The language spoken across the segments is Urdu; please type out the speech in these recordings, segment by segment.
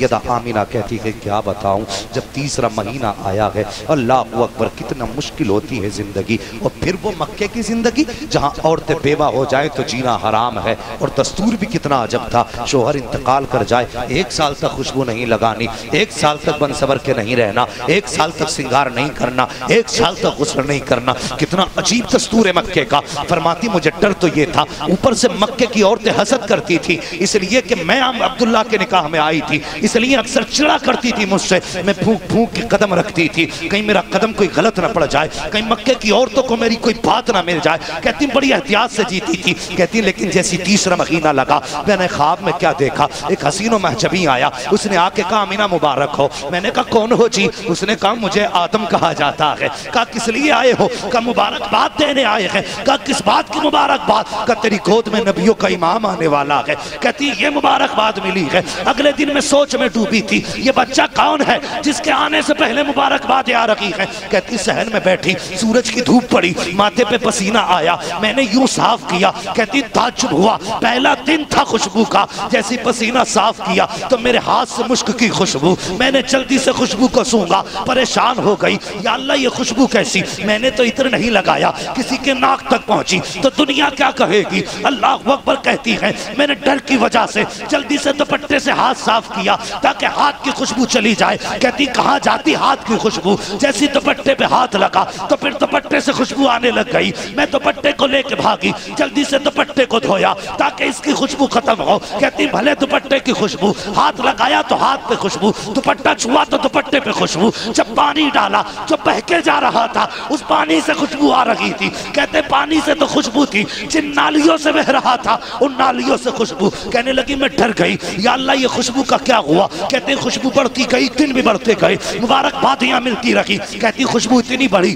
سیدہ آمینہ کہتی ہے کیا بتاؤں جب تیسرا مہینہ آیا ہے اللہ اکبر کتنا مشکل ہوتی ہے زندگی، اور پھر وہ مکے کی زندگی جہاں عورتیں بیوہ ہو جائیں تو جینا حرام ہے، اور دستور بھی کتنا عجب تھا، شوہر انتقال کر جائے 1 سال تک خوشبو نہیں لگانی، 1 سال تک بن سور کے نہیں رہنا، 1 سال تک سنگار نہیں کرنا، 1 سال تک غسل نہیں کرنا، کتنا عجیب دستور ہے مکے کا۔ فرماتی مجھے ڈر تو یہ تھا، اوپر سے مکے کی عورتیں حسد کرتی تھی اس لیے کہ میں عبداللہ کے نکاح میں آئی تھی، اس لیے اکثر چڑا کرتی تھی مجھ سے، میں پھونک پھونک کے قدم رکھتی تھی کہیں میرا قدم کوئی غلط نہ پڑ جائے، کہیں مکے کی عورتوں کو میری کوئی بات نہ مل جائے۔ کہتی بڑی احتیاط سے جیتی تھی، کہتی لیکن جیسی تیسرا مہینہ لگا میں نے خواب میں کیا دیکھا، ایک حسین و محجبی آیا، اس نے آ کے کہا آمینہ مبارک ہو۔ میں نے کہا کون ہو جی؟ اس نے کہا مجھے آدم کہا جاتا ہے۔ کہا کس لیے آئے ہو؟ کہا مبارکباد دینے آئے ہیں۔ کہا کس بات کی مبارکباد؟ کہا تیری گود میں نبیوں کا امام آنے والا ہے۔ کہتی یہ مبارکباد ملی ہے۔ اگلے دن میں سوچ میں ڈوبی تھی یہ بچہ کون ہے جس کے آنے سے پہلے مبارکباد آ رہی ہے۔ کہتی صحن میں بیٹھی، سورج کی دھوپ پڑی، ماتھے پہ پسینہ آیا، میں نے یوں صاف کیا۔ کہتی تعجب ہوا، پہلا دن تھا خوشبو کا، جیسی پسینہ صاف کیا تو میرے ہاتھ سے مشک کی خوشبو، میں نے جلدی سے خوشبو کو سونگا، پریشان ہو گئی یا اللہ یہ خوشبو کیسی؟ میں نے تو عطر نہیں لگایا، کسی کے ناک تک پہنچی تو دنیا کیا کہے گی؟ اللہ اکبر کہتی ہے میں نے ڈر کی وجہ سے جلدی سے دوپٹے سے ہاتھ صاف کیا تاکہ ہاتھ کی خوشبو چلی جائے۔ کہتی کہاں جاتی ہاتھ کی خوشبو؟ جیسی دوپٹے پہ ہاتھ لگا تو پھر دوپٹے سے خوشبو آنے لگ گئی، میں دوپٹے کو لے کے بھاگی، جلدی سے دوپٹے کو دھویا تاکہ اس کی خوشبو ختم ہو۔ کہتی بھلے دوپٹے کی خوشبو، ہاتھ لگایا تو ہاتھ پہ خوشبو، دوپٹہ چھوا تو دوپٹے پہ خوشبو، جب پانی ڈالا جو بہکے جا رہا تھا اس پانی سے خوشبو آ رہی تھی۔ کہتے پانی سے تو خوشبو تھی، جن نالیوں سے بہ رہا تھا ان نالیوں سے خوشبو۔ کہنے لگی میں ڈر گئی یا اللہ یہ خوشبو کا کیا ہوا؟ کہتے خوشبو بڑھتی گئی، دن بھی بڑھتے گئے، مبارکبادیاں ملتی رہی۔ کہتی خوشبو اتنی بڑھی،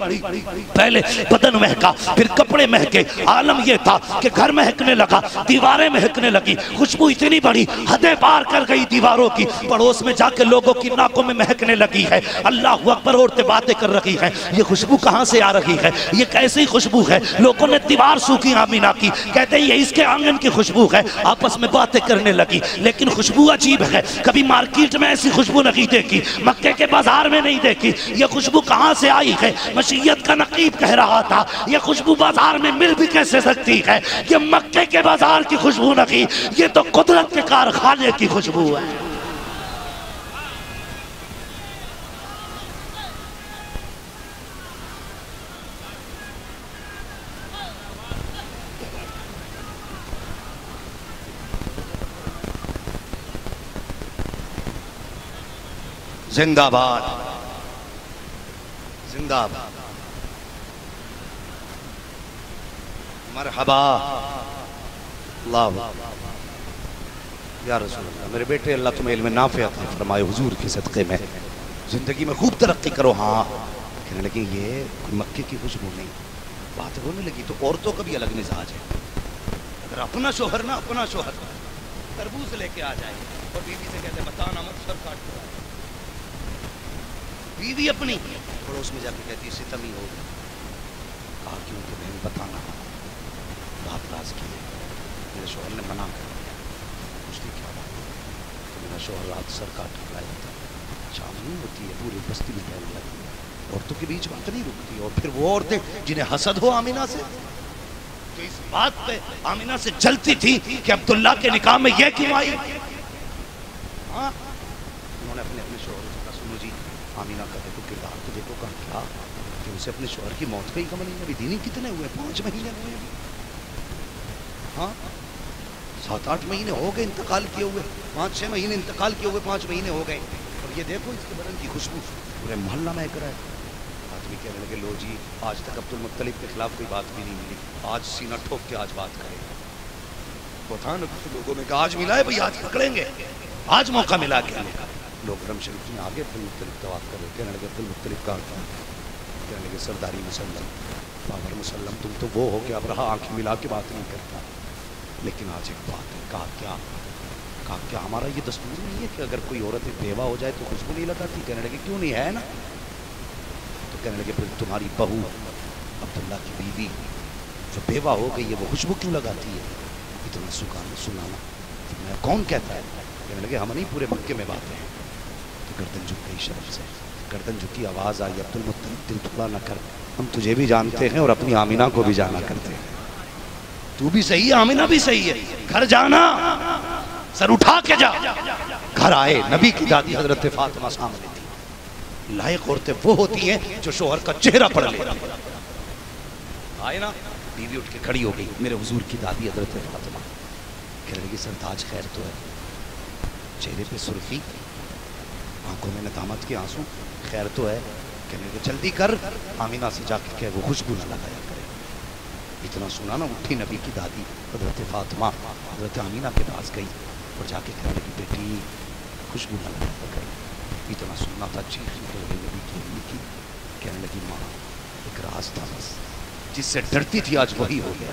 پہلے بدن مہکا پھر کپڑے مہکے، عالم یہ تھا کہ گھر مہکنے لگا، دیواریں مہکنے لگی، خوشبو اتنی بڑھی حدیں پار کر گئی دیواروں کی، پڑوس میں جا کے لوگوں کی ناکوں میں مہکنے لگی ہے۔ اللہ اکبر، عورتیں باتیں کر رہی ہیں یہ خوشبو کہاں سے آ رہی ہے، یہ کیسی خوشبو ہے؟ لوگوں نے دیوار سوکھی آمینہ کی، کہتے ہیں یہ اس کے آنگن کی خوشبو ہے۔ آپس میں باتیں کرنے لگی، لیکن خوشبو عجیب ہے، کبھی مارکیٹ میں ایسی خوشبو نہیں دیکھی، مکے کے بازار میں نہیں دیکھی، یہ خوشبو کہاں سے آئی ہے؟ مشیت کا نقیب کہہ رہا تھا یہ خوشبو بازار میں مل بھی کیسے سکتی ہے؟ یہ مکے کے بازار کی خوشبو نہیں، یہ تو قدرت کے کارخانے کی خوشبو ہے۔ زندہ باد، زندہ باد، مرحبا، اللہ یا رسول اللہ۔ میرے بیٹے اللہ تمہیں علم نافع عطا فرمائے حضور کے صدقے میں، زندگی میں خوب ترقی کرو۔ ہاں کہنے لگے یہ کوئی مکے کی خوشبو نہیں، بات ہونے لگی تو عورتوں کا بھی الگ مزاج ہے۔ اگر اپنا شوہر نہ اپنا شوہر تربوز لے کے آ جائے اور بیوی سے کہتے بتانا مت سر کاٹ دو، بیوی اپنی پڑوس میں جا کے کہتی ستمی ہو گئی، کہا کیوں کہ بہن بتانا بات راز کی ہے، میرے شوہر نے منع کر دیا۔ پوچھتی کیا بات ہے؟ کہ میرا شوہر رات سر کاٹ کر لایا تھا، شام نہیں ہوتی ہے پوری بستی میں پھیلنے لگی، عورتوں کے بیچ بات نہیں رکتی۔ اور پھر وہ عورتیں جنہیں حسد ہو آمینہ سے، جو اس بات پہ آمینہ سے جلتی تھی کہ عبداللہ کے نکاح میں یہ کیوں آئی، ہاں انہوں نے اپنے شوہر سے کہا سنو جی آمینہ کا دیکھو کردار تو دیکھو، کہا کیا کہ اسے اپنے شوہر کی موت پہ ہی کم نہیں، ابھی دینی کتنے ہوئے؟ 5 مہینے ہوئے ہیں، ہاں 7-8 مہینے ہو گئے انتقال کیے ہوئے، 5-6 مہینے انتقال کیے ہوئے، 5 مہینے ہو گئے، اور یہ دیکھو اس کے بدن کی خوشبو پورے محلہ مہک رہا ہے۔ آدمی کہنے لگے لو جی آج تک عبدالمطلب کے خلاف کوئی بات بھی نہیں ملی، آج سینہ ٹھوک کے آج بات کریں گے۔ بتا نا کچھ لوگوں نے کہا آج ملا ہے بھئی، آج پکڑیں گے، آج موقع ملا کے لوگ حرم شریف میں آگے عبدالمطلب طواف کر رہے، کہنے لگے عبدالمطلب کہاں تھا؟ کہنے لگے سرداری مسلم، بابر مسلم تم تو وہ ہو کہ اب رہا آنکھ ملا کے بات نہیں کرتا، لیکن آج ایک بات ہے۔ کہا کیا ہمارا یہ دستور نہیں ہے کہ اگر کوئی عورت بیوہ ہو جائے تو خوشبو نہیں لگاتی؟ کہنے لگے کیوں نہیں ہے نا؟ تو کہنے لگے پھر تمہاری بہو عبداللہ کی بیوی جو بیوہ ہو گئی ہے وہ خوشبو کیوں لگاتی ہے؟ اتنا سنانا میں کون کہتا ہے؟ کہنے لگے ہم نہیں پورے مکے میں باتیں ہیں. تو گردن جھک گئی شرف سے. گردن جھکی, آواز آئی عبد المطلب دل ٹھکا نہ کر, ہم تجھے بھی جانتے ہیں اور اپنی آمینہ کو بھی جانا کرتے ہیں. تو بھی صحیح ہے, آمینہ بھی صحیح ہے, گھر جانا, سر اٹھا کے جا. گھر آئے, نبی کی دادی حضرت فاطمہ سامنے تھی. لائق عورتیں وہ ہوتی ہیں جو شوہر کا چہرہ پڑھ لے. آئے نا, بیوی اٹھ کے کھڑی ہو گئی, میرے حضور کی دادی حضرت فاطمہ. کہنے لگی سرتاج خیر تو ہے؟ چہرے پہ سرخی, آنکھوں میں ندامت کے آنسو, خیر تو ہے؟ کہنے لگے جلدی کر, آمینہ سے جا کے کہ وہ خوشبو نہ لگایا کرے. اتنا سنا نا, اٹھی نبی کی دادی حضرت فاطمہ حضرت آمینہ کے پاس گئی اور جا کے کہنے لگی بیٹی خوشبو نہ لگایا کرے. اتنا سننا تھا, چیخ نکل گئی نبی کی امی کی. کہنے لگی ماں ایک راز تھا بس, جس سے ڈرتی تھی آج وہی ہو گیا.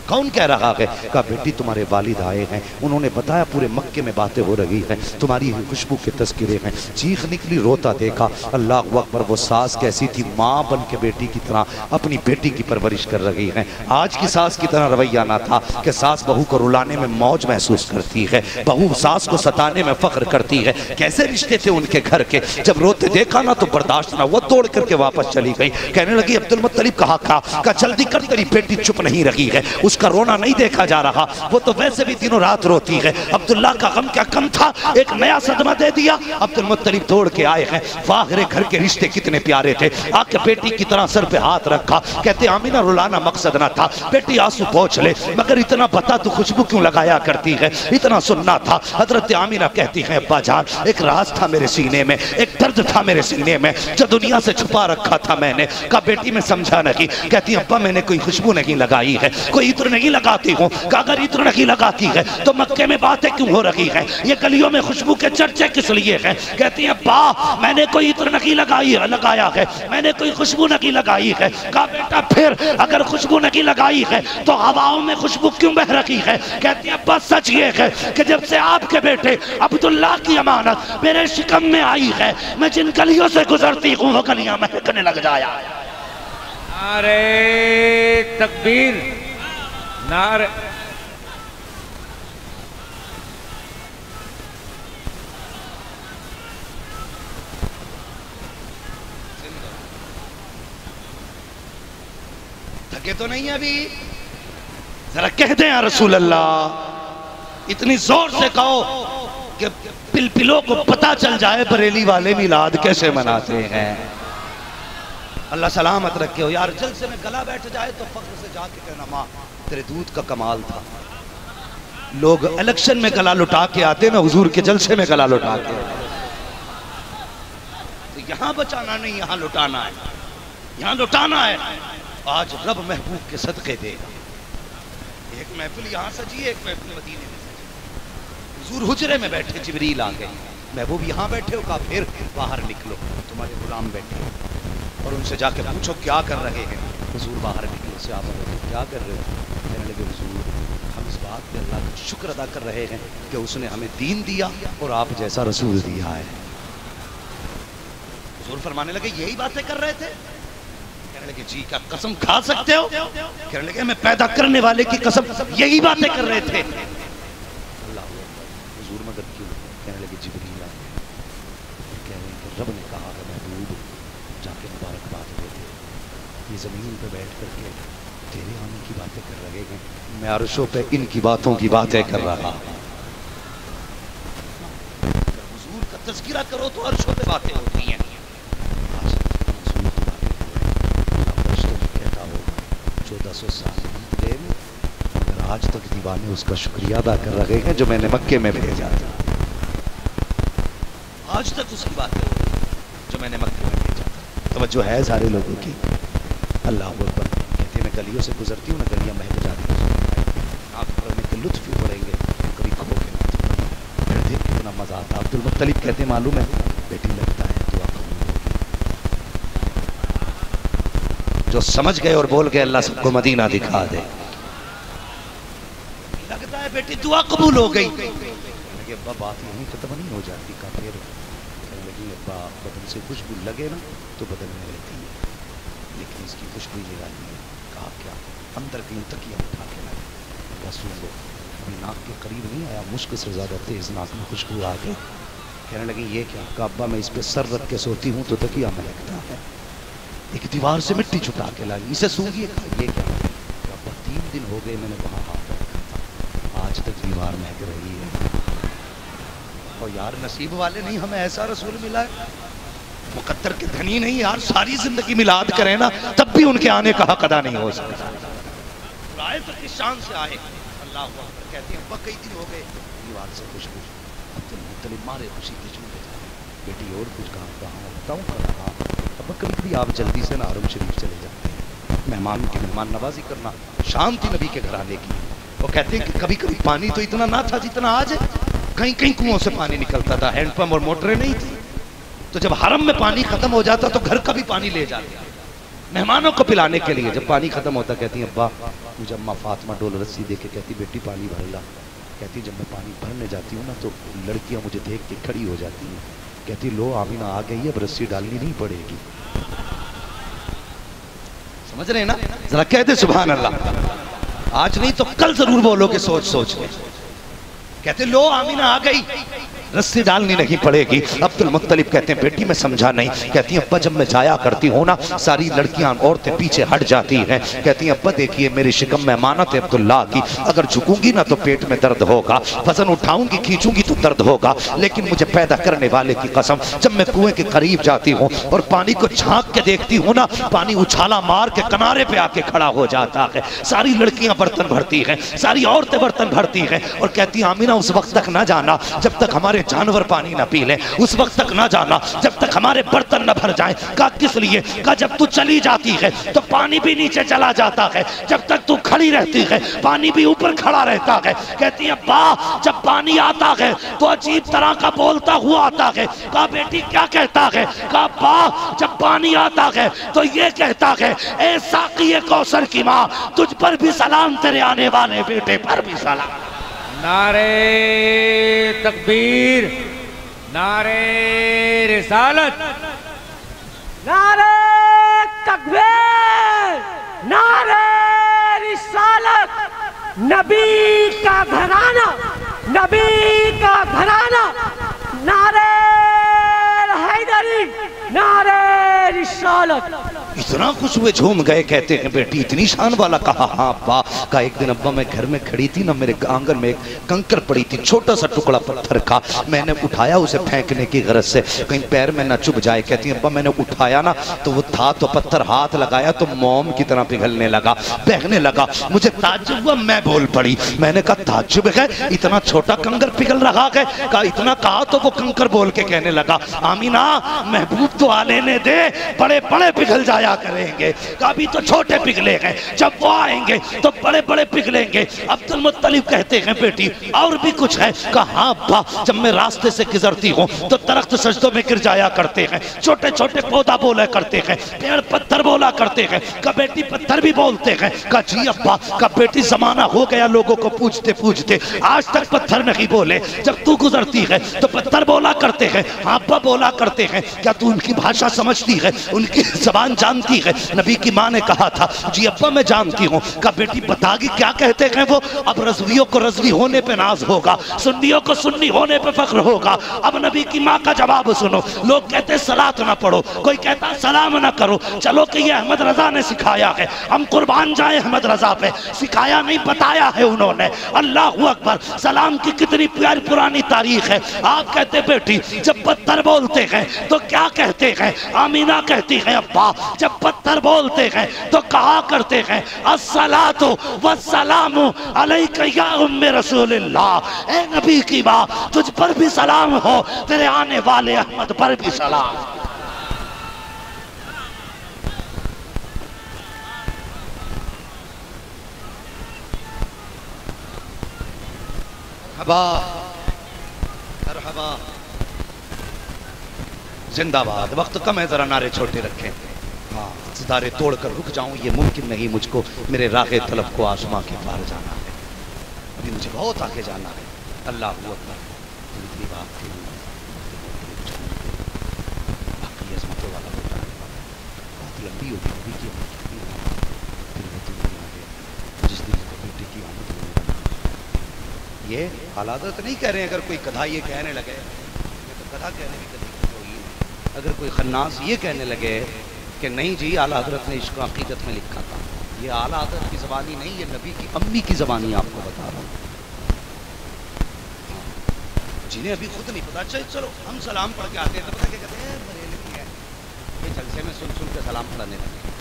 کون کہہ رہا ہے؟ کہا بیٹی تمہارے والد آئے ہیں, انہوں نے بتایا پورے مکے میں باتیں ہو رہی ہیں, تمہاری خوشبو کے تذکرے ہیں. چیخ نکلی, روتا دیکھا. اللہ اکبر, وہ ساس کیسی تھی, ماں بن کے بیٹی کی طرح اپنی بیٹی کی پرورش کر رہی ہیں. آج کی ساس کی طرح رویہ نہ تھا کہ ساس بہو کو رلانے میں موج محسوس کرتی ہے, بہو ساس کو ستانے میں فخر کرتی ہے. کیسے رشتے تھے ان کے گھر کے, جب روتے دیکھا نا تو برداشت نہ, وہ توڑ کر کے واپس چلی گئی. کہنے لگی عبد المطلب کہا کہا جلدی کر, تیری بیٹی چپ نہیں رہی ہے, اس کا رونا نہیں دیکھا جا رہا, وہ تو ویسے بھی دنوں رات روتی ہے. عبداللہ کا غم کیا کم تھا, ایک نیا صدمہ دے دیا. عبد المطلب توڑ کے آئے ہیں, واہ گھر کے رشتے کتنے پیارے تھے. آ کے بیٹی کی طرح سر پہ ہاتھ رکھا, کہتے آمینہ رلانا مقصد نہ تھا, بیٹی آنسو پوچھ لے, مگر اتنا بتا تو خوشبو کیوں لگایا کرتی ہے, اتنا سننا تھا. حضرت آمینہ کہتی ہیں ابا جان ایک راز تھا میرے سینے میں, ایک درد تھا میرے سینے میں, جو دنیا سے چھپا رکھا تھا میں نے. کہا بیٹی میں سمجھا نہیں. کہتی ابا میں نے کوئی خوشبو نہیں لگائی ہے, کوئی عطر نہیں لگاتی ہوں. کہ اگر عطر نہیں لگاتی ہے تو مکے میں باتیں کیوں ہو رہی ہیں, یہ گلیوں میں خوشبو کے چرچے کس لیے ہیں. کہتی ہیں ابا میں نے کوئی عطر نہیں لگایا ہے, میں نے کوئی خوشبو نہیں لگائی ہے. کہا بیٹا پھر اگر خوشبو نہیں لگائی ہے تو ہواؤں میں خوشبو کیوں بہ رہی ہے. کہتی ہیں ابا سچ یہ ہے کہ جب سے آپ کے بیٹے عبداللہ کی امانت میرے شکم میں آئی ہے, میں جن گلیوں سے گزرتی ہوں وہ گلیاں مہکنے لگ جایا. نعرہ تکبیر, نعرہ تھکے تو نہیں ابھی, ذرا کہہ دیں یا رسول اللہ, اتنی زور سے کہو کہ پلپلوں کو پتا چل جائے بریلی والے میلاد کیسے مناتے ہیں. اللہ سلامت رکھے ہو یار, جلسے میں گلا بیٹھ جائے تو فخر سے جا کے کہنا ماں تیرے دودھ کا کمال تھا. لوگ الیکشن میں گلا لٹا کے آتے, میں حضور کے جلسے میں گلا لٹا کے آتے. تو یہاں بچانا نہیں, یہاں لٹانا ہے, یہاں لٹانا ہے. آج رب محبوب کے صدقے دے گا. ایک محفل یہاں سجی ہے, ایک محفل مدینے میں سجی. حضور حجرے میں بیٹھے, جبریل آ گئے, محبوب یہاں بیٹھے ہو, کہا پھر باہر نکلو, تمہارے غلام بیٹھے اور ان سے جا کے پوچھو کیا کر رہے ہیں. حضور باہر نکلے, سے آپ کیا کر رہے ہو. کہنے لگے حضور ہم اس بات پہ اللہ کا شکر ادا کر رہے ہیں کہ اس نے ہمیں دین دیا اور آپ جیسا رسول دیا ہے. حضور فرمانے لگے یہی باتیں کر رہے تھے. کہنے لگے جی کیا قسم کھا سکتے ہو. کہنے لگے میں پیدا کرنے والے کی قسم یہی باتیں کر رہے تھے. اللہ حضور مگر کیوں. کہنے لگے جبریل آئے, کہہ رہے ہیں کہ رب نے کہا ہے محبوب جا کے مبارکباد دے دے, یہ زمین پہ بیٹھ کر کے تیرے آنے کی باتیں کر رہے ہیں, میں عرشوں پہ ان کی باتوں کی باتیں کر رہا. حضور کا تذکرہ کرو تو عرشوں پہ باتیں ہوتی ہیں. حضور کی باتیں فرشتوں میں کہتا ہو 1400 سال گئے, مگر آج تک دیوانے اس کا شکریہ ادا کر رہے ہیں جو میں نے مکے میں بھیجا تھا. آج تک اس کی باتیں ہو رہی ہیں جو میں نے مکے میں بھیجا تھا. توجہ ہے سارے لوگوں کی. اللہ اکبر. کہتے ہیں میں گلیوں سے گزرتی ہوں نا, گلیاں مہک جاتی ہیں, آپ پڑھنے کے لطف بھی پڑیں گے, کبھی کھو کے نہ پھر دیکھ کتنا مزہ آتا. عبد المطلب کہتے ہیں معلوم ہے بیٹی لگتا ہے دعا قبول ہوگی. جو سمجھ گئے اور بول گئے اللہ سب کو مدینہ دکھا دے. لگتا ہے بیٹی دعا قبول ہو گئی. لگے ابا بات یہیں ختم نہیں ہو جاتی. کا پھر کہنے لگی ابا بدن سے خوشبو لگے نا تو بدن میں رہتی ہے, لیکن اس کی خوشبو یہ آتی ہے. کہا کیا. اندر کہیں تکیہ اٹھا کے لگے, بس سن لو کبھی ناک کے قریب نہیں آیا, مشک سے زیادہ تیز ناک میں خوشبو آ گئی. کہنے لگی یہ کیا؟ کہا ابا میں اس پہ سر رکھ کے سوتی ہوں تو تکیہ مہکتا ہے. ایک دیوار سے مٹی چھٹا کے لائی, اسے سونگھیے. کہا یہ کیا؟ کہا ابا 3 دن ہو گئے میں نے وہاں ہاتھ رکھا تھا, آج تک دیوار مہک رہی ہے. اور یار نصیب والے نہیں, ہمیں ایسا رسول ملا ہے. مقدر کے دھنی نہیں یار, ساری زندگی میلاد کریں نا تب بھی ان کے آنے کا حق ادا نہیں ہو سکتا. آئے تو کس شان سے آئے. اللہ اکبر. کہتی ہیں ابا کئی دن ہو گئے دیوار سے خوشبو. عبدالمطلب مارے خوشی کے چھوٹے تھے. بیٹی اور کچھ کام کہاں بتاؤں کر رہا. ابا کبھی کبھی آپ جلدی سے نا حرم شریف چلے جاتے ہیں, مہمان کی مہمان نوازی کرنا شان تھی نبی کے گھرانے کی. وہ کہتے ہیں کہ کبھی کبھی پانی تو اتنا نہ تھا جتنا آج ہے. کہیں کہیں کنووں سے پانی نکلتا تھا, ہینڈ پمپ اور موٹریں نہیں تھی. تو جب حرم میں پانی ختم ہو جاتا تو گھر کا بھی پانی لے جاتے مہمانوں کو پلانے کے لیے. جب پانی ختم ہوتا کہتی ہیں ابا مجھے اماں فاطمہ ڈول رسی دے کے کہتی بیٹی پانی بھر لا. کہتی جب میں پانی بھرنے جاتی ہوں نا تو لڑکیاں مجھے دیکھ کے کھڑی ہو جاتی ہیں. کہتی لو آمینہ آ گئی ہے, اب رسی ڈالنی نہیں پڑے گی. سمجھ رہے ہیں نا؟ ذرا کہہ دے سبحان اللہ. آج نہیں تو کل ضرور بولو گے سوچ سوچ کے. کہتے لو آمینہ آ گئی, رسی ڈالنی نہیں پڑے گی. عبدالمطلب کہتے ہیں بیٹی میں سمجھا نہیں. کہتی ہیں ابا جب میں جایا کرتی ہوں نا ساری لڑکیاں عورتیں پیچھے ہٹ جاتی ہیں. کہتی ہیں ابا دیکھیے میری شکم میں امانت ہے عبداللہ کی, اگر جھکوں گی نا تو پیٹ میں درد ہوگا, وزن اٹھاؤں گی کھینچوں گی تو درد ہوگا, لیکن مجھے پیدا کرنے والے کی قسم جب میں کنویں کے قریب جاتی ہوں اور پانی کو چھانک کے دیکھتی ہوں نا پانی اچھالا مار کے کنارے پہ آ کے کھڑا ہو جاتا ہے. ساری لڑکیاں برتن بھرتی ہیں, ساری عورتیں برتن بھرتی ہیں اور کہتی ہیں آمینہ اس وقت تک نہ جانا جب تک ہمارے جانور پانی نہ پی لیں, اس وقت تک نہ جانا جب تک ہمارے برتن نہ بھر جائیں. کہا کس لیے؟ کہا جب تو چلی جاتی ہے تو پانی بھی نیچے چلا جاتا ہے, جب تک تو کھڑی رہتی ہے پانی بھی اوپر کھڑا رہتا ہے. کہتی ہے با جب پانی آتا ہے تو عجیب طرح کا بولتا ہوا آتا ہے. کہا بیٹی کیا کہتا ہے؟ کہا با جب پانی آتا ہے تو یہ کہتا ہے اے ساقی کوثر کی ماں تجھ پر بھی سلام, تیرے آنے والے بیٹے پر بھی سلام. نعرہ تکبیر, نعرہ رسالت, نعرہ تکبیر, نعرہ رسالت. نبی کا گھرانہ, نبی کا گھرانہ, نعرہ حیدری, نعرہ رسالت. اتنا خوش ہوئے جھوم گئے. کہتے ہیں بیٹی اتنی شان والا. کہا ہاں ابا. کہا ایک دن ابا میں گھر میں کھڑی تھی نا, میرے آنگن میں ایک کنکر پڑی تھی, چھوٹا سا ٹکڑا پتھر کا. میں نے اٹھایا اسے پھینکنے کی غرض سے کہیں پیر میں نہ چبھ جائے. کہتی ہیں ابا میں نے اٹھایا نا تو وہ تھا تو پتھر, ہاتھ لگایا تو موم کی طرح پگھلنے لگا, بہنے لگا. مجھے تعجب ہوا, میں بول پڑی. میں نے کہا تعجب ہے اتنا چھوٹا کنکر پگھل رہا ہے؟ کہا اتنا کہا تو وہ کنکر بول کے کہنے لگا آمینہ محبوب تو آنے نے دے, بڑے بڑے پگھل جایا کریں گے. ابھی تو چھوٹے پگھلے ہیں, جب وہ آئیں گے تو بڑے بڑے پگھلیں گے. عبدالمطلب کہتے ہیں بیٹی اور بھی کچھ ہے؟ کہا ہاں ابا جب میں راستے سے گزرتی ہوں تو درخت سجدوں میں گر جایا کرتے ہیں, چھوٹے چھوٹے پودا بولا کرتے ہیں, پیڑ پتھر بولا کرتے ہیں. کہا بیٹی پتھر بھی بولتے ہیں؟ کہا جی ابا. کہا بیٹی زمانہ ہو گیا لوگوں کو پوچھتے پوچھتے, آج تک پتھر نہیں بولے, جب تو گزرتی ہے تو پتھر بولا کرتے ہیں. ہاں ابا بولا کرتے ہیں. کیا تو ان کی بھاشا سمجھتی ہے, ان کی زبان جانتی ہے؟ نبی کی ماں نے کہا تھا جی ابا میں جانتی ہوں. کہا بیٹی بتا گی کیا کہتے ہیں وہ؟ اب رضویوں کو رضوی ہونے پہ ناز ہوگا, سنیوں کو سنی ہونے پہ فخر ہوگا. اب نبی کی ماں کا جواب سنو. لوگ کہتے صلاۃ نہ پڑھو, کوئی کہتا سلام نہ کرو. چلو کہ یہ احمد رضا نے سکھایا ہے, ہم قربان جائیں احمد رضا پہ. سکھایا نہیں بتایا ہے انہوں نے. اللہ اکبر. سلام کی کتنی پیاری پرانی تاریخ ہے. آپ کہتے بیٹی جب پتھر بولتے ہیں تو کیا کہتے ہیں؟ آمینہ کہتی ہے ابا جب پتھر بولتے ہیں تو کہا کرتے ہیں الصلاۃ والسلام علیک یا ام رسول اللہ. اے نبی کی ماں تجھ پر بھی سلام ہو, تیرے آنے والے احمد پر بھی سلام. مرحبا مرحبا. زندہ باد. وقت کم ہے, ذرا نعرے چھوٹے رکھیں. ہاں ستارے توڑ کر رک جاؤں یہ ممکن نہیں مجھ کو, میرے راغ طلب کو آسماں کے پار جانا ہے, ابھی مجھے بہت آگے جانا ہے. اللہ اکبر. باقی عظمتوں والا ہوتا ہے, بہت لمبی ہوگی نبی کی جس دن کو بیٹے کی آمد ہونے والی. یہ اعلیٰ حضرت نہیں کہہ رہے ہیں اگر کوئی گدھا یہ کہنے لگے، یہ تو گدھا کہنے کی گدھی ہوئی، اگر کوئی خناس یہ کہنے لگے کہ نہیں جی اعلیٰ حضرت نے عشق و عقیدت میں لکھا تھا، یہ اعلیٰ حضرت کی زبانی نہیں، یہ نبی کی امی کی زبانی آپ کو بتا رہا ہوں، جنہیں ابھی خود نہیں پتا۔ چلو ہم سلام پڑھ کے آتے ہیں تو پتہ کیا کہتے ہیں بریلوی ہے، یہ جلسے میں سن کے سلام پڑھنے لگے۔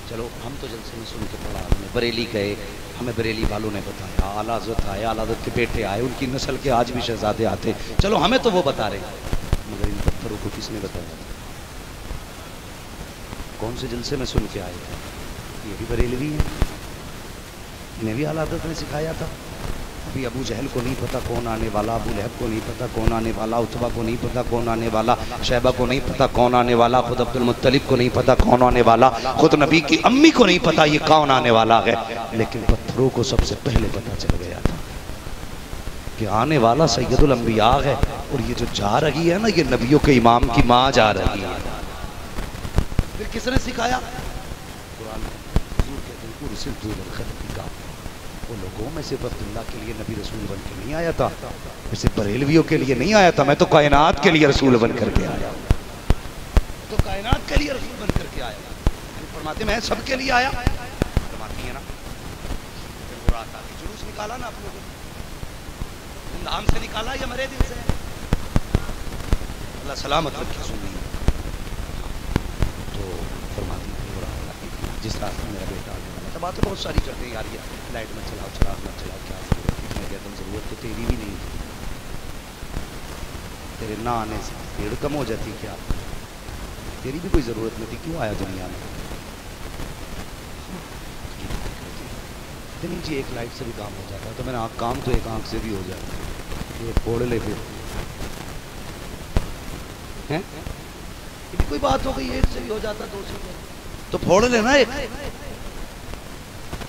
چلو ہم تو جلسے میں سن کے پڑھا، ہم نے بریلی گئے، ہمیں بریلی والوں نے بتایا، اعلیٰ حضرت آئے، اعلیٰ حضرت کے بیٹے آئے، ان کی نسل کے آج بھی شہزادے آتے، چلو ہمیں تو وہ بتا رہے ہیں، مگر ان پتھروں کو کس نے بتایا؟ کون سے جلسے میں سن کے آئے تھے؟ یہ بھی بریلوی ہیں، انہیں بھی اعلیٰ حضرت نے سکھایا تھا۔ ابھی ابو جہل کو نہیں پتا کون آنے والا، ابو لہب کو نہیں پتا کون آنے والا، عتبہ کو نہیں پتا کون آنے والا، شیبہ کو نہیں پتا کون آنے والا، خود عبد المطلب کو نہیں پتا کون آنے والا، خود نبی کی امی کو نہیں پتا یہ کون آنے والا ہے، لیکن پتھروں کو سب سے پہلے پتا چل گیا تھا کہ آنے والا سید الانبیاء ہے، اور یہ جو جا رہی ہے نا یہ نبیوں کے امام کی ماں جا رہی ہے۔ پھر کس نے سکھایا؟ قرآن حضور کہتے ہیں ارسلت الی الخلق کا، وہ لوگوں میں صرف عبداللہ کے لیے نبی رسول بن کے نہیں آیا تھا، میں صرف بریلویوں کے لیے نہیں آیا تھا، میں تو کائنات کے لیے رسول بن کر کے آیا، تو کائنات کے لیے رسول بن کر کے آیا۔ فرماتے میں سب کے لیے آیا، فرماتی ہے نا پھر رات آ کے جلوس نکالا نا آپ لوگوں نے، دھام سے نکالا یا مرے دل سے؟ اللہ سلامت رکھے سنی۔ تو فرماتی جس راستے میرا بیٹا آنے والا تھا، باتیں بہت ساری کرتے ہیں یار، یہ لائٹ میں چلاؤ چراغ میں چلاؤ، کیا ضرورت؟ میں کہتا ہوں ضرورت تو تیری بھی نہیں تھی، تیرے نہ آنے سے بھیڑ کم ہو جاتی، کیا تیری بھی کوئی ضرورت نہیں تھی، کیوں آیا دنیا میں؟ نہیں جی ایک لائٹ سے بھی کام ہو جاتا ہے، تو میں نے کام تو ایک آنکھ سے بھی ہو جاتا ہے، یہ پھوڑ لے پھر کوئی بات ہو گئی، ایک سے بھی ہو جاتا، دو سے تو پھوڑ لینا ایک،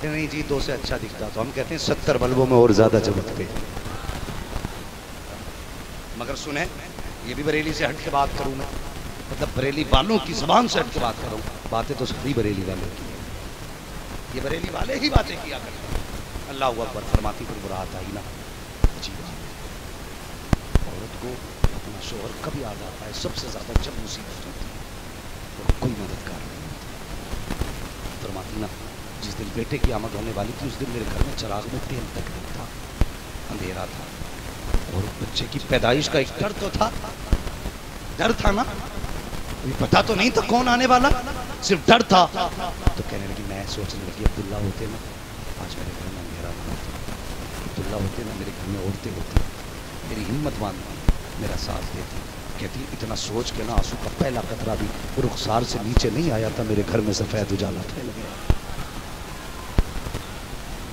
نہیں جی دو سے اچھا دکھتا، تو ہم کہتے ہیں 70 بلبوں میں اور زیادہ چمکتے۔ مگر سنیں یہ بھی بریلی سے ہٹ کے بات کروں میں، مطلب بریلی والوں کی زبان سے ہٹ کے بات کروں، باتیں تو ساری بریلی والے کی، یہ بریلی والے ہی باتیں کیا کرتے ہیں۔ اللہ اکبر فرماتی پھر برات آئی نا، جی عورت کو اپنا شوہر کب یاد آتا ہے؟ سب سے زیادہ جب مصیبت ہوتی ہے اور کوئی مددگار نہیں ہوتا۔ فرماتی نا جس دن بیٹے کی آمد ہونے والی تھی اس دن میرے گھر میں چراغ میں تیل تک نہیں تھا، اندھیرا تھا، اور بچے کی پیدائش کا ایک ڈر تو تھا، ڈر تھا نا، پتا تو نہیں تھا کون آنے والا، صرف ڈر تھا۔ تو کہنے لگی، میں سوچنے لگی عبداللہ ہوتے نا آج میرے گھر میں اندھیرا نہ ہوتا، عبداللہ ہوتے نا میرے گھر میں عورتیں ہوتی، میری ہمت باندھتی، میرا ساتھ دیتی۔ کہتی اتنا سوچ کے نا آنسو کا پہلا قطرہ بھی رخسار سے نیچے نہیں آیا تھا، میرے گھر میں سفید اجالا پھیل گیا۔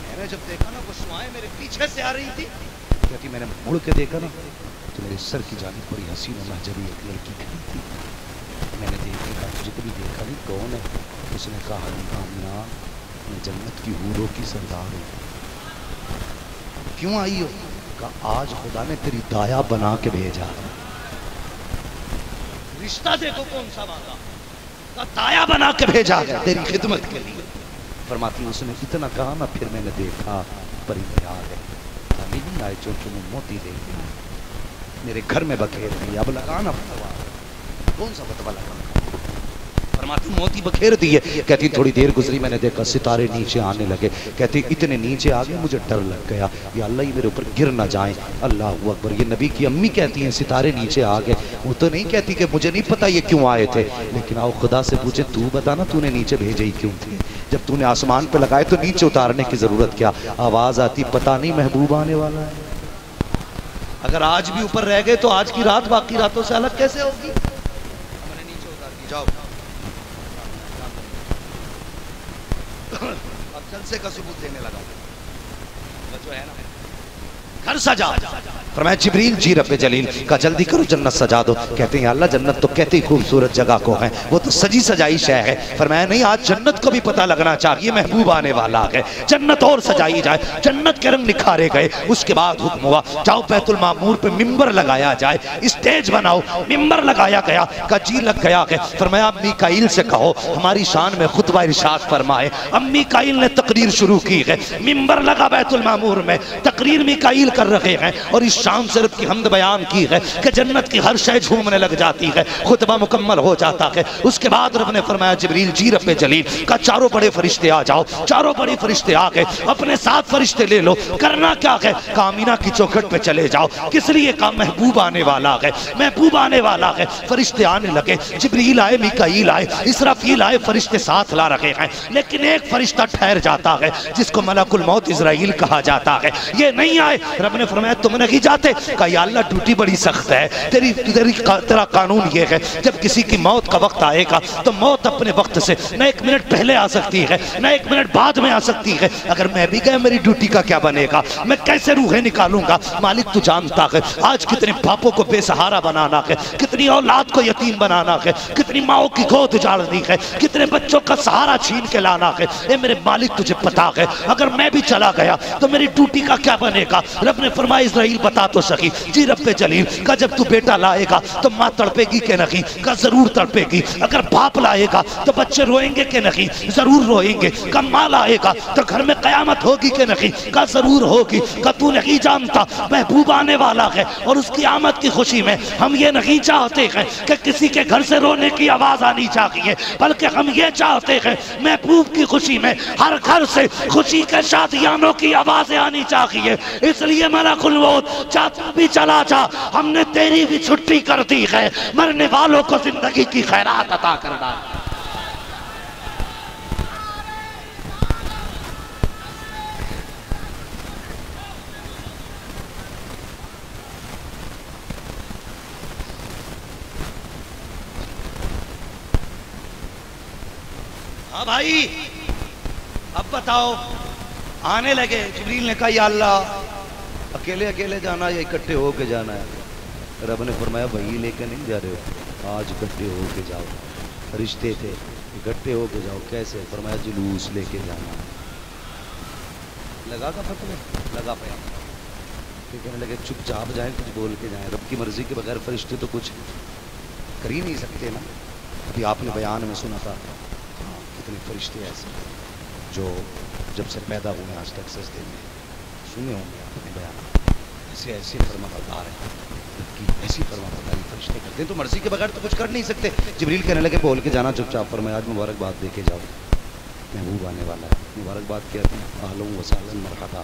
میں نے جب دیکھا نا وہ شعائیں میرے پیچھے سے آ رہی تھی، کہتی میں نے مڑ کے دیکھا نا تو میرے سر کی جانب بڑی حسین و محجبی ایک لڑکی کھڑی تھی، میں نے دیکھا تجھے کبھی دیکھا نہیں، کون ہے؟ اس نے کہا آمینہ میں جنت کی حوروں کی سردار ہوں۔ کیوں آئی ہو؟ کہا آج خدا نے تیری دایا بنا کے بھیجا، رشتہ دیکھو کون سا مانگا، کہا دایا بنا کے بھیجا ہے تیری خدمت کے لیے۔ فرماتی اس نے اتنا کہا نا پھر میں نے دیکھا پرندے آ گئے، نہیں آئے چونکہ وہ موتی دے گئے، میرے گھر میں بکھیر دی، اب لگانا فتوا، کون سا فتوا لگانا؟ فرماتی موتی بکھیر دیے۔ کہتی تھوڑی دیر گزری میں نے دیکھا ستارے نیچے آنے لگے، کہتی اتنے نیچے آ گئے مجھے ڈر لگ گیا، یا اللہ یہ میرے اوپر گر نہ جائیں۔ اللہ اکبر، یہ نبی کی امی کہتی ہیں ستارے نیچے آ گئے، وہ تو نہیں کہتی کہ مجھے نہیں پتا یہ کیوں آئے تھے، لیکن آؤ خدا سے پوچھے تو بتا نا تو نے نیچے بھیجے ہی کیوں تھے؟ جب تو نے آسمان پہ لگائے تو نیچے اتارنے کی ضرورت کیا؟ آواز آتی پتہ نہیں محبوب آنے والا ہے۔ اگر آج بھی اوپر رہ گئے تو آج کی رات باقی راتوں سے الگ کیسے ہوگی؟ ہم نے نیچے اتار دی، جاؤ اب جلسے کا ثبوت دینے لگا، جو ہے نا گھر سجا۔ فرمایا جبریل جی رب جلیل کا جلدی کرو جنت سجا دو۔ کہتے ہیں اللہ جنت تو کہتے ہی خوبصورت جگہ کو ہے، وہ تو سجی سجائی شے ہے۔ فرمایا نہیں آج جنت کو بھی پتہ لگنا چاہیے محبوب آنے والا ہے، جنت اور سجائی جائے، جنت کے رنگ نکھارے گئے۔ اس کے بعد حکم ہوا جاؤ بیت المعمور پہ ممبر لگایا جائے، اسٹیج بناؤ، ممبر لگایا گیا، کا جی لگ گیا ہے۔ فرمایا اب میکائیل سے کہو ہماری شان میں خطبہ ارشاد فرمائے۔ اب میکائیل نے تقریر شروع کی ہے، ممبر لگا بیت المعمور میں، تقریر میکائیل اسرائیل کر رہے ہیں اور اس شان سے رب کی حمد بیان کی ہے کہ جنت کی ہر شے جھومنے لگ جاتی ہے. خطبہ مکمل ہو جاتا ہے. اس کے بعد رب نے فرمایا جبریل جی رب جلیل کا چاروں بڑے فرشتے آ جاؤ. چاروں بڑے فرشتے آ گئے. اپنے ساتھ فرشتے لے لو. کرنا کیا ہے؟ کامینہ کی چوکھٹ پہ چلے جاؤ. کس لیے کہا؟ محبوب آنے والا ہے. محبوب آنے والا ہے. فرشتے آنے لگے. جبریل آئے, میکائیل آئے, اسرافیل آئے. فرشتے ساتھ لا رکھے ہیں. لیکن ایک فرشتہ ٹھہر جاتا ہے جس کو ملک الموت اسرائیل کہا جاتا ہے. یہ نہیں آئے. رب نے فرمایا تم نہیں جاتے؟ کہا یا اللہ ڈیوٹی بڑی سخت ہے. تیرا قانون یہ ہے جب کسی کی موت کا وقت آئے گا تو موت اپنے وقت سے نہ 1 منٹ پہلے آ سکتی ہے نہ 1 منٹ بعد میں آ سکتی ہے. اگر میں بھی گیا میری ڈیوٹی کا کیا بنے گا؟ میں کیسے روحیں نکالوں گا؟ مالک تو جانتا ہے آج کتنے باپوں کو بے سہارا بنانا ہے, کتنی اولاد کو یتیم بنانا ہے, کتنی ماؤں کی گود اجاڑنی ہے, کتنے بچوں کا سہارا چھین کے لانا ہے. اے میرے مالک تجھے پتا ہے اگر میں بھی چلا گیا تو میری ڈیوٹی کا کیا بنے گا؟ رب نے فرمایا اسرائیل بتا تو سکی. جی رب جلیل کا جب تو بیٹا لائے گا تو ماں تڑپے گی کہ نہیں؟ کا ضرور تڑپے گی. اگر باپ لائے گا تو بچے روئیں گے کہ نہیں؟ ضرور روئیں گے. کا ماں لائے گا تو گھر میں قیامت ہوگی کہ نہیں؟ کا ضرور ہوگی. کا تو نہیں جانتا محبوب آنے والا ہے اور اس کی آمد کی خوشی میں ہم یہ نہیں چاہتے ہیں کہ کسی کے گھر سے رونے کی آواز آنی چاہیے, بلکہ ہم یہ چاہتے ہیں محبوب کی خوشی میں ہر گھر سے خوشی کے شادیانوں کی آوازیں آنی چاہیے. اس لیے ملک الموت چاہتا بھی چلا جا, ہم نے تیری بھی چھٹی کر دی ہے. مرنے والوں کو زندگی کی خیرات عطا کرنا. ہاں بھائی اب بتاؤ. آنے لگے. جبریل نے کہا یا اللہ اکیلے اکیلے جانا یا اکٹھے ہو کے جانا ہے؟ رب نے فرمایا وہی لے کے نہیں جا رہے ہو, آج اکٹھے ہو کے جاؤ. رشتے تھے اکٹھے ہو کے جاؤ. کیسے؟ فرمایا جلوس لے کے جانا. لگا کا فتوے لگا پیا. کہنے لگے چپ چاپ جائیں, کچھ بول کے جائیں. رب کی مرضی کے بغیر فرشتے تو کچھ کر ہی نہیں سکتے نا. ابھی آپ نے بیان میں سنا تھا کتنے فرشتے ایسے جو جب سے پیدا ہوئے آج تک سجدے میں. سنے ہوں گے آپ نے بیان. ایسے ایسے فرما بردار ہیں, ایسی فرما برداری فرشتے کرتے ہیں, تو مرضی کے بغیر تو کچھ کر نہیں سکتے. جبریل کہنے لگے بول کے جانا چپ چاپ. فرمایا آج مبارکباد دے کے جاؤ, محبوب آنے والا ہے. مبارکباد کہتے ہیں اہلا و سہلا مرحبا.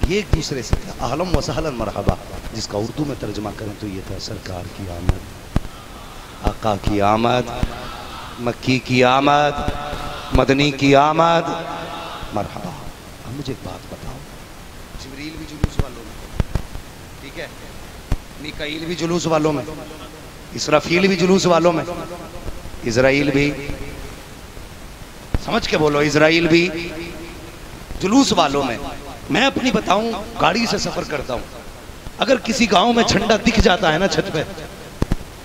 یہ ایک دوسرے سے تھا اہلا و سہلا مرحبا, جس کا اردو میں ترجمہ کریں تو یہ تھا سرکار کی آمد, آقا کی آمد, مکی کی آمد, مدنی کی آمد, مرحبا. اب مجھے ایک بات بتاؤ, جبریل بھی جلوس والوں میں, ٹھیک ہے, میکائیل بھی جلوس والوں میں, اسرافیل بھی جلوس والوں میں, اسرائیل بھی, سمجھ کے بولو, اسرائیل بھی جلوس والوں میں. میں اپنی بتاؤں, گاڑی سے سفر کرتا ہوں, اگر کسی گاؤں میں جھنڈا دکھ جاتا ہے نا چھت پہ,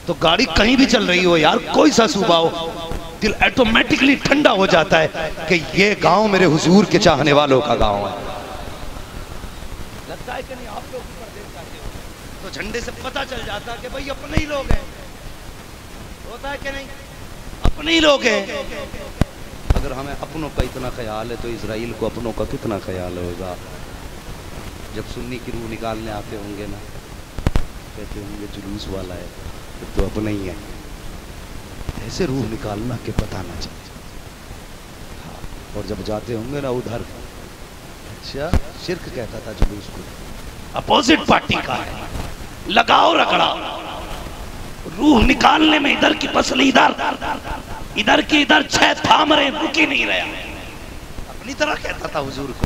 تو گاڑی کہیں بھی چل رہی ہو یار, کوئی سا صوبہ ہو, دل ایٹومیٹکلی ٹھنڈا ہو جاتا ہے کہ یہ گاؤں میرے حضور کے چاہنے والوں کا گاؤں ہے. لگتا ہے کہ نہیں آپ لوگ پردیس جاتے ہو تو جھنڈے سے پتہ چل جاتا کہ بھئی اپنے ہی لوگ ہیں. ہوتا ہے کہ نہیں؟ اپنے ہی لوگ ہیں. اگر ہمیں اپنوں کا اتنا خیال ہے تو اسرائیل کو اپنوں کا کتنا خیال ہوگا. جب سنی کی روح نکالنے آتے ہوں گے نا, کہتے ہوں گے جلوس والا ہے, تو اپنے ہی ہے. ایسے روح نکالنا کہ پتہ نہ چلے. اور جب جاتے ہوں گے نا ادھر, اچھا شرک کہتا تھا جلوس کو, اپوزٹ پارٹی کا ہے, لگاؤ رگڑا. روح نکالنے میں ادھر کی پسلی ادھر, ادھر کی ادھر, 6 تھام رہے, رک ہی نہیں رہا. اپنی طرح کہتا تھا حضور کو.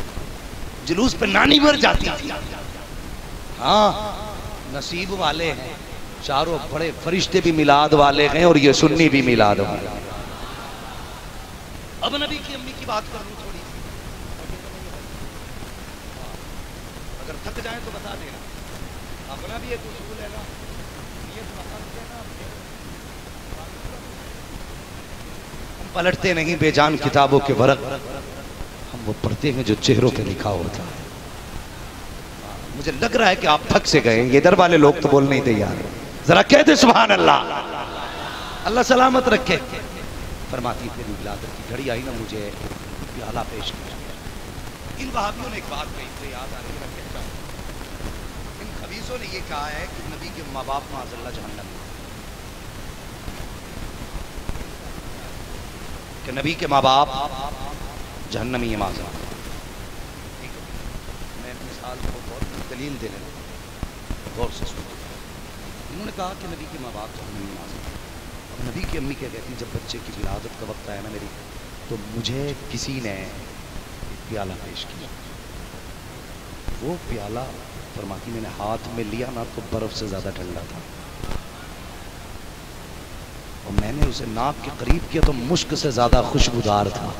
جلوس پہ نانی مر جاتی تھی. ہاں نصیب والے ہیں, چاروں بڑے فرشتے بھی میلاد والے ہیں اور یہ سنی بھی میلاد والے. اب نبی کی امی کی بات کر لوں تھوڑی سی, اگر تھک جائیں تو بتا دینا, اپنا بھی ایک اصول ہے نا, ہم پلٹتے نہیں بے جان کتابوں کے ورق, ہم وہ پڑھتے ہیں جو چہروں پہ لکھا ہوتا ہے. مجھے لگ رہا ہے کہ آپ تھک سے گئے, یہ در والے لوگ تو بول نہیں تیار. ذرا کہہ دے سبحان اللہ, اللہ سلامت رکھے. فرماتی پھر ولادت کی گھڑی آئی نا, مجھے پیالہ پیش کیا. ان وہابیوں نے ایک بات کہی, تو یاد آ رہی ہے, حدیثوں نے یہ کہا ہے کہ نبی کے ماں باپ معاذ اللہ جہنم میں، کہ نبی کے ماں باپ جہنمی ہے معاذ اللہ. ٹھیک ہے، میں مثال کو بہت دلیل دے رہا ہوں، غور سے سنو. انہوں نے کہا کہ نبی کے ماں باپ جہنمی معاذ اللہ. اب نبی کی امی کیا کہتی ہیں، جب بچے کی ولادت کا وقت آیا نا میری، تو مجھے کسی نے ایک پیالہ پیش کیا. وہ پیالہ فرماتی میں نے ہاتھ میں لیا نا تو برف سے زیادہ ٹھنڈا تھا، اور میں نے اسے ناک کے قریب کیا تو مشک سے زیادہ خوشبودار تھا،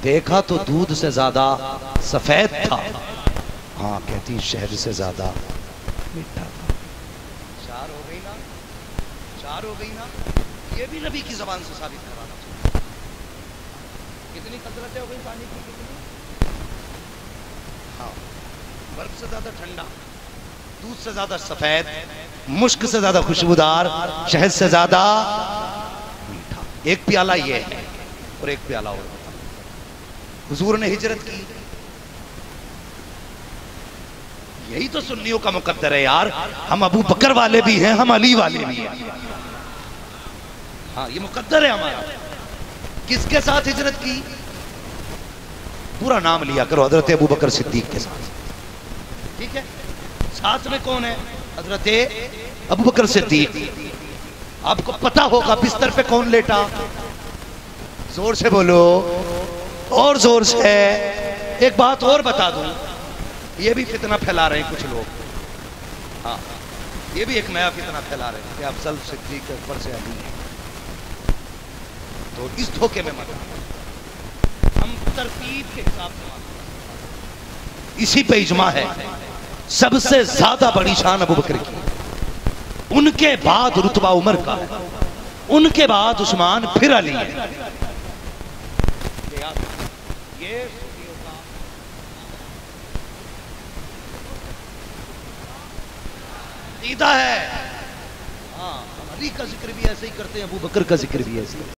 دیکھا تو دودھ سے زیادہ سفید تھا، ہاں کہتی شہد سے زیادہ میٹھا تھا. چار ہو گئی نا، چار ہو گئی نا. یہ بھی نبی کی زبان سے ثابت کروانا چاہیے. کتنی قدرتیں ہو گئی پانی کی؟ کتنی؟ ہاں، برف سے زیادہ ٹھنڈا، دودھ سے زیادہ سفید، مشک سے زیادہ خوشبودار، شہد سے زیادہ میٹھا. ایک پیالہ یہ ہے اور ایک پیالہ اور. حضور نے ہجرت کی، یہی تو سنیوں کا مقدر ہے یار. ہم ابو بکر والے بھی ہیں، ہم علی والے بھی ہیں. ہاں یہ مقدر ہے ہمارا. کس کے ساتھ ہجرت کی؟ پورا نام لیا کرو، حضرت ابو بکر صدیق کے ساتھ. ٹھیک ہے، ساتھ میں کون ہے؟ حضرت ابو بکر صدیق. آپ کو پتا ہوگا بستر پہ کون لیٹا؟ زور سے بولو، اور زور سے. ایک بات اور بتا دوں، یہ بھی فتنہ پھیلا رہے ہیں کچھ لوگ. ہاں یہ بھی ایک نیا فتنہ پھیلا رہے ہیں کہ افضل صدیق اکبر سے علی ہے. تو اس دھوکے میں مت. ہم ترتیب کے حساب سے اسی پہ اجماع ہے. سب سے زیادہ بڑی شان ابو بکر کی، ان کے بعد رتبہ عمر کا ہے، ان کے بعد عثمان، پھر علی ہے. یہ عقیدہ ہے. ہاں، علی کا ذکر بھی ایسے ہی کرتے ہیں، ابو بکر کا ذکر بھی ایسے ہی.